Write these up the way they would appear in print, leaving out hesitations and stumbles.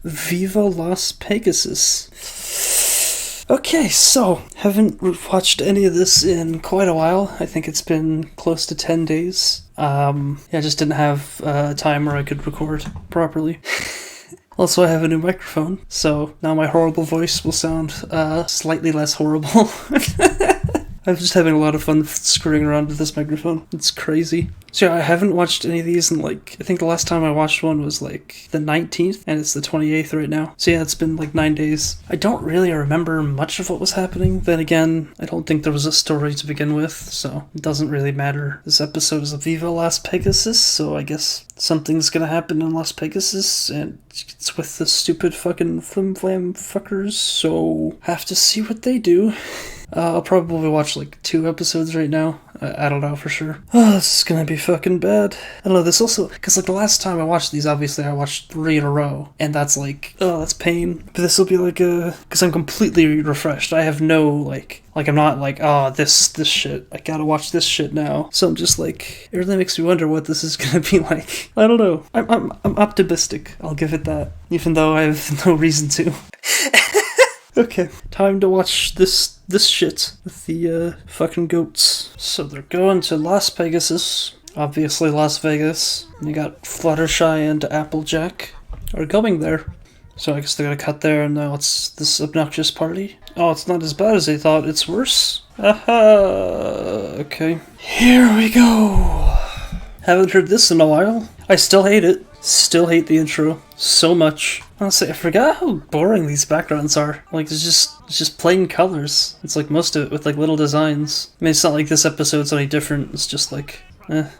Viva Las Pegasus. Okay, so, haven't watched any of this in quite a while. I think it's been close to 10 days. I just didn't have time where I could record properly. Also, I have a new microphone, so now my horrible voice will sound slightly less horrible. I'm just having a lot of fun screwing around with this microphone. It's crazy. So yeah, I haven't watched any of these in I think the last time I watched one was the 19th, and it's the 28th right now. So yeah, it's been 9 days. I don't really remember much of what was happening. Then again, I don't think there was a story to begin with, so it doesn't really matter. This episode is a Viva Las Pegasus, so I guess something's gonna happen in Las Pegasus, and it's with the stupid fucking flim-flam fuckers, so have to see what they do. I'll probably watch 2 episodes right now. I don't know for sure. Oh, this is gonna be fucking bad. I don't know, this also, because the last time I watched these, obviously I watched 3 in a row, and that's oh, that's pain. But this will be because I'm completely refreshed. I have no, I'm not oh, this shit, I gotta watch this shit now. So I'm just it really makes me wonder what this is gonna be like. I don't know. I'm optimistic, I'll give it that, even though I have no reason to. Okay, time to watch this shit with the fucking goats. So they're going to Las Pegasus, obviously Las Vegas. And you got Fluttershy and Applejack are going there. So I guess they're gonna cut there, and now it's this obnoxious party. Oh, it's not as bad as they thought, it's worse. Aha! Okay. Here we go! Haven't heard this in a while. I still hate it. Still hate the intro so much. Honestly, I forgot how boring these backgrounds are. It's just plain colors. It's most of it with little designs. I mean, it's not like this episode's any different. It's just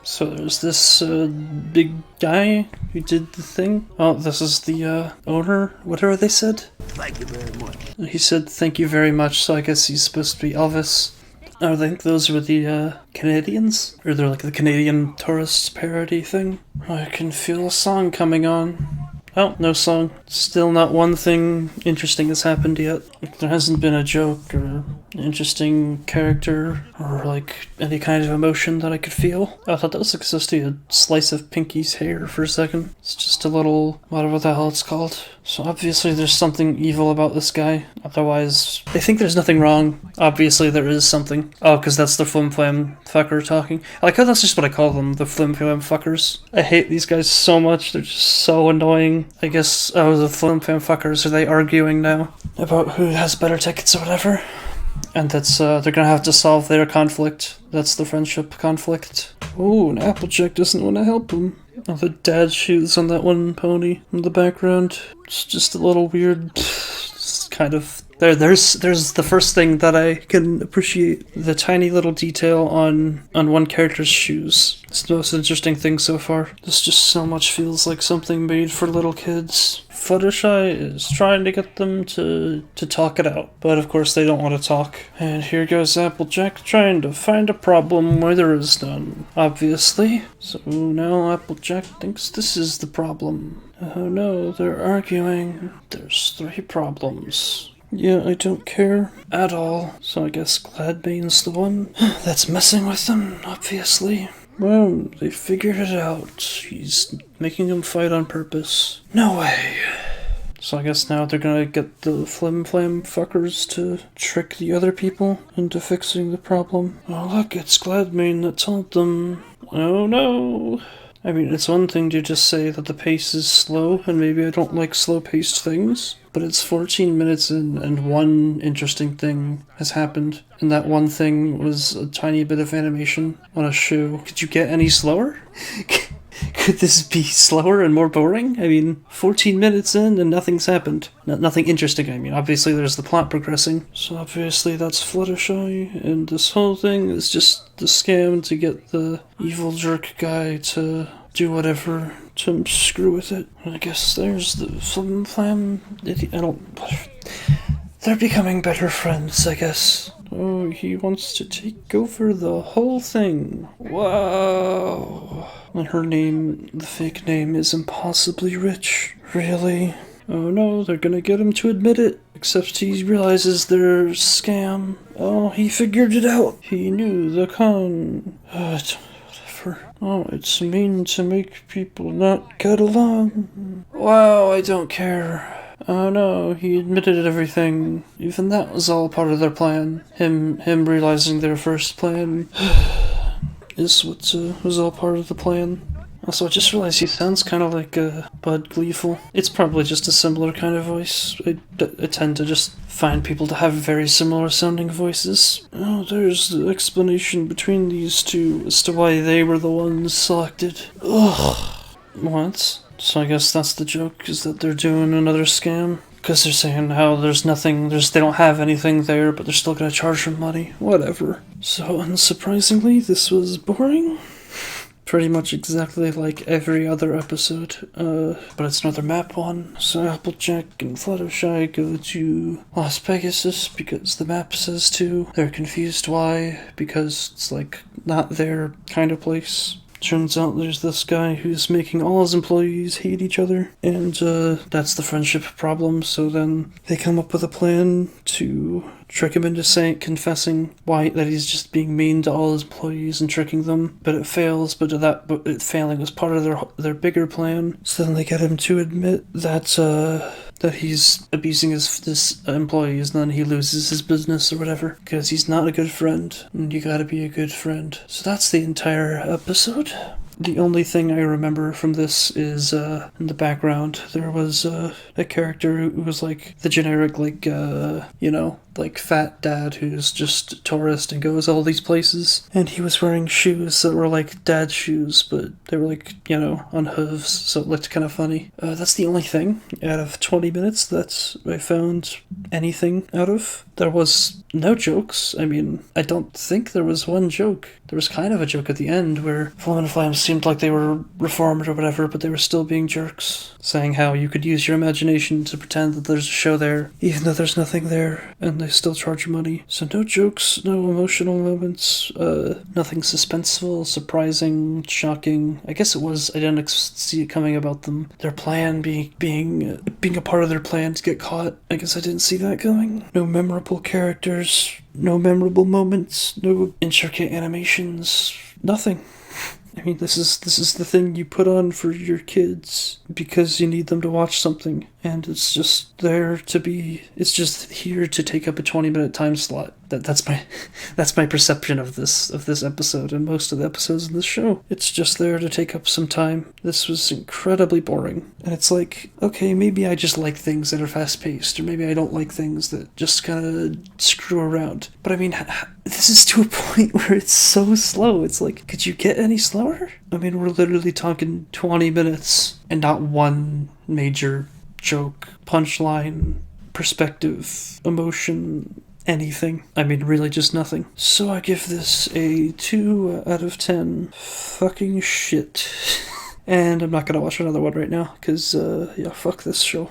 So there's this big guy who did the thing. Oh, this is the owner, whatever they said. Thank you very much. He said thank you very much, so I guess he's supposed to be Elvis. I think those were the Canadians? Or they're the Canadian tourist parody thing. I can feel a song coming on. Oh, no song. Still not one thing interesting has happened yet. There hasn't been a joke or an interesting character or any kind of emotion that I could feel. I thought that was supposed to be a slice of Pinky's hair for a second. It's just a little, whatever the hell it's called. So obviously there's something evil about this guy. Otherwise, they think there's nothing wrong. Obviously there is something. Oh, because that's the flim-flam fucker talking. I like how that's just what I call them, the flim-flam fuckers. I hate these guys so much. They're just so annoying. I guess, the flim-flam fuckers, are they arguing now about who has better tickets or whatever? And that's, they're gonna have to solve their conflict. That's the friendship conflict. Oh, and Applejack doesn't want to help him. Oh, the dad shoes on that one pony in the background. It's just a little weird. It's kind of... There's the first thing that I can appreciate. The tiny little detail on one character's shoes. It's the most interesting thing so far. This just so much feels like something made for little kids. Fluttershy is trying to get them to talk it out, but of course they don't want to talk. And here goes Applejack trying to find a problem where there is none, obviously. So now Applejack thinks this is the problem. Oh no, they're arguing. There's 3 problems. Yeah, I don't care at all, so I guess Gladbane's the one that's messing with them, obviously. Well, they figured it out. He's making them fight on purpose. No way. So I guess now they're gonna get the flim-flam fuckers to trick the other people into fixing the problem. Oh look, it's Gladbane that told them. Oh no. I mean, it's one thing to just say that the pace is slow, and maybe I don't like slow-paced things, but it's 14 minutes in, and one interesting thing has happened, and that one thing was a tiny bit of animation on a shoe. Could you get any slower? Could this be slower and more boring? I mean, 14 minutes in and nothing's happened. Nothing interesting, I mean. Obviously there's the plot progressing. So obviously that's Fluttershy, and this whole thing is just the scam to get the evil jerk guy to do whatever to screw with it. I guess there's the flim-flam... They're becoming better friends, I guess. Oh, he wants to take over the whole thing. Wow. And her name, the fake name, is Impossibly Rich. Really? Oh no, they're gonna get him to admit it. Except he realizes they're a scam. Oh, he figured it out. He knew the con. Whatever. whatever. Oh, it's mean to make people not get along. Wow, I don't care. Oh no, he admitted everything. Even that was all part of their plan. Him realizing their first plan is what was all part of the plan. Also, I just realized he sounds kind of like Bud Gleeful. It's probably just a similar kind of voice. I tend to just find people to have very similar sounding voices. Oh, there's the explanation between these two as to why they were the ones selected. Ugh. What? So I guess that's the joke, is that they're doing another scam? Because they're saying how there's nothing, they don't have anything there, but they're still gonna charge them money. Whatever. So, unsurprisingly, this was boring. Pretty much exactly like every other episode, but it's another map one. So Applejack and Fluttershy go to Las Pegasus because the map says to. They're confused why, because it's like not their kind of place. Turns out there's this guy who's making all his employees hate each other, and that's the friendship problem. So then they come up with a plan to trick him into confessing that he's just being mean to all his employees and tricking them. But it fails. But it failing was part of their bigger plan. So then they get him to admit that he's abusing his employees, and then he loses his business or whatever, because he's not a good friend, and you gotta be a good friend. So that's the entire episode. The only thing I remember from this is, in the background, there was a character who was like the generic, like fat dad who's just a tourist and goes all these places. And he was wearing shoes that were like dad shoes, but they were like, on hooves, so it looked kind of funny. That's the only thing out of 20 minutes that I found anything out of. There was no jokes. I mean, I don't think there was one joke. There was kind of a joke at the end where Flim and Flam seemed like they were reformed or whatever, but they were still being jerks, saying how you could use your imagination to pretend that there's a show there, even though there's nothing there, and they still charge you money. So no jokes, no emotional moments, nothing suspenseful, surprising, shocking. I guess it was. I didn't see it coming about them. Their plan being a part of their plan to get caught. I guess I didn't see that coming. No memorable characters, no memorable moments, no intricate animations, nothing. I mean, this is the thing you put on for your kids because you need them to watch something, and it's just it's just here to take up a 20-minute time slot. That's my perception of this episode and most of the episodes in this show. It's just there to take up some time. This was incredibly boring, and it's like, okay, maybe I just like things that are fast-paced, or maybe I don't like things that just kind of screw around. But I mean, this is to a point where it's so slow. It's like, could you get any slower? I mean, we're literally talking 20 minutes and not one major joke, punchline, perspective, emotion, anything. I mean, really just nothing. So I give this a 2 out of 10 fucking shit. And I'm not gonna watch another one right now, because, fuck this show.